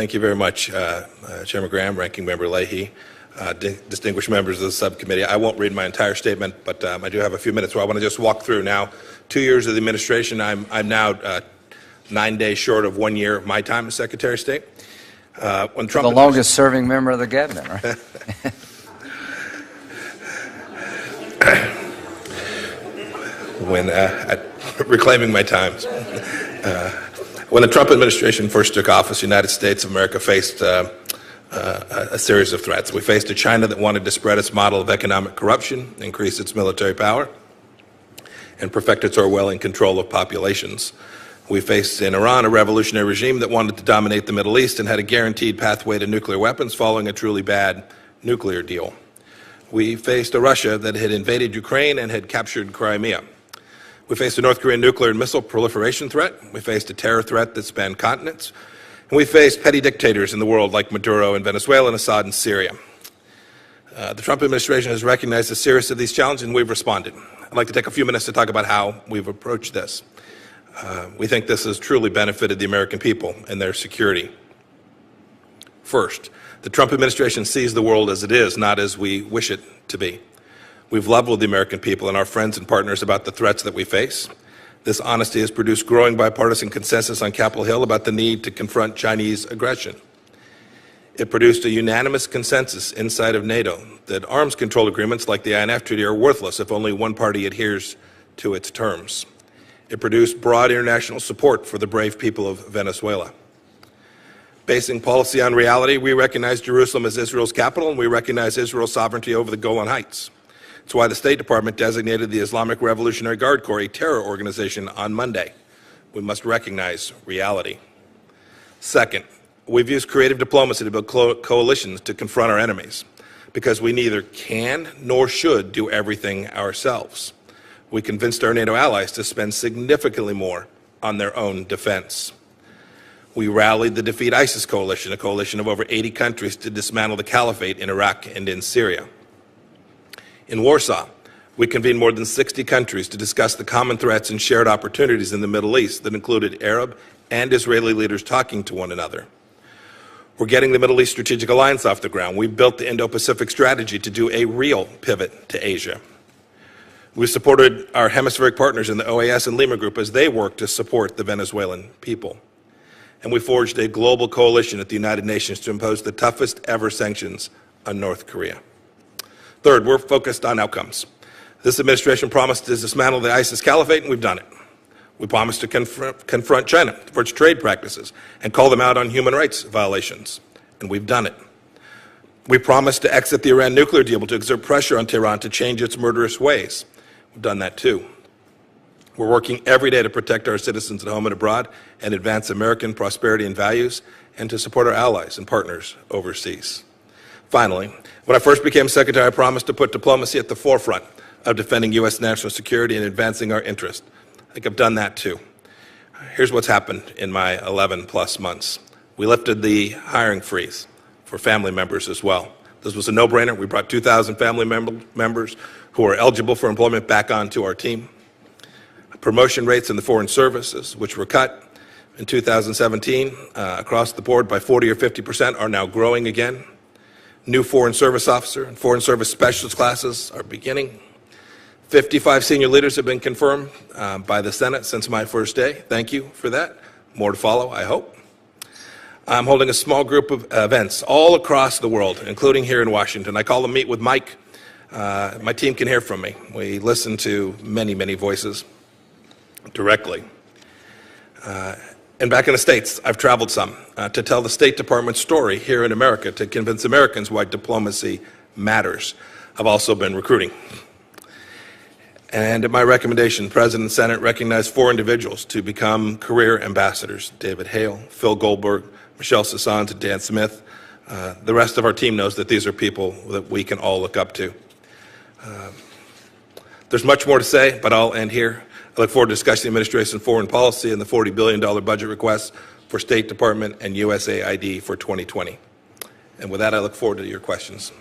Thank you very much, Chairman Graham, Ranking Member Leahy, distinguished members of the subcommittee. I won't read my entire statement, but I do have a few minutes where I want to just walk through now 2 years of the administration. I'm now 9 days short of 1 year of my time as Secretary of State. When Trump the longest serving member of the cabinet, right? Reclaiming my time. When the Trump administration first took office, the United States of America faced a series of threats. We faced a China that wanted to spread its model of economic corruption, increase its military power, and perfect its Orwellian control of populations. We faced in Iran a revolutionary regime that wanted to dominate the Middle East and had a guaranteed pathway to nuclear weapons following a truly bad nuclear deal. We faced a Russia that had invaded Ukraine and had captured Crimea. We faced a North Korean nuclear and missile proliferation threat. We faced a terror threat that spanned continents. And we faced petty dictators in the world like Maduro in Venezuela and Assad in Syria. The Trump administration has recognized the seriousness of these challenges, and we've responded. I'd like to take a few minutes to talk about how we've approached this. We think this has truly benefited the American people and their security. First, the Trump administration sees the world as it is, not as we wish it to be. We've leveled with the American people and our friends and partners about the threats that we face. This honesty has produced growing bipartisan consensus on Capitol Hill about the need to confront Chinese aggression. It produced a unanimous consensus inside of NATO that arms control agreements like the INF Treaty are worthless if only one party adheres to its terms. It produced broad international support for the brave people of Venezuela. Basing policy on reality, we recognize Jerusalem as Israel's capital, and we recognize Israel's sovereignty over the Golan Heights. It's why the State Department designated the Islamic Revolutionary Guard Corps a terror organization on Monday. We must recognize reality. Second, we've used creative diplomacy to build coalitions to confront our enemies, because we neither can nor should do everything ourselves. We convinced our NATO allies to spend significantly more on their own defense. We rallied the Defeat ISIS coalition, a coalition of over 80 countries, to dismantle the caliphate in Iraq and in Syria. In Warsaw, we convened more than 60 countries to discuss the common threats and shared opportunities in the Middle East that included Arab and Israeli leaders talking to one another. We're getting the Middle East Strategic Alliance off the ground. We've built the Indo-Pacific strategy to do a real pivot to Asia. We supported our hemispheric partners in the OAS and Lima Group as they work to support the Venezuelan people. And we forged a global coalition at the United Nations to impose the toughest ever sanctions on North Korea. Third, we're focused on outcomes. This administration promised to dismantle the ISIS caliphate, and we've done it. We promised to confront China for its trade practices and call them out on human rights violations, and we've done it. We promised to exit the Iran nuclear deal to exert pressure on Tehran to change its murderous ways. We've done that too. We're working every day to protect our citizens at home and abroad and advance American prosperity and values, and to support our allies and partners overseas. Finally, when I first became Secretary, I promised to put diplomacy at the forefront of defending U.S. national security and advancing our interests. I think I've done that too. Here's what's happened in my 11-plus months. We lifted the hiring freeze for family members as well. This was a no-brainer. We brought 2,000 family members who are eligible for employment back onto our team. Promotion rates in the foreign services, which were cut in 2017 across the board by 40 or 50%, are now growing again. New foreign service officer and foreign service specialist classes are beginning. 55 senior leaders have been confirmed by the Senate since my first day. Thank you for that. More to follow, I hope. I'm holding a small group of events all across the world, including here in Washington. I call them Meet with Mike. My team can hear from me. We listen to many, many voices directly. And back in the States, I've traveled some to tell the State Department's story here in America, to convince Americans why diplomacy matters. I've also been recruiting. And at my recommendation, the President and Senate recognized 4 individuals to become career ambassadors: David Hale, Phil Goldberg, Michelle Sassans, and Dan Smith. The rest of our team knows that these are people that we can all look up to. There's much more to say, but I'll end here. I look forward to discussing the administration's foreign policy and the $40 billion budget requests for State Department and USAID for 2020. And with that, I look forward to your questions.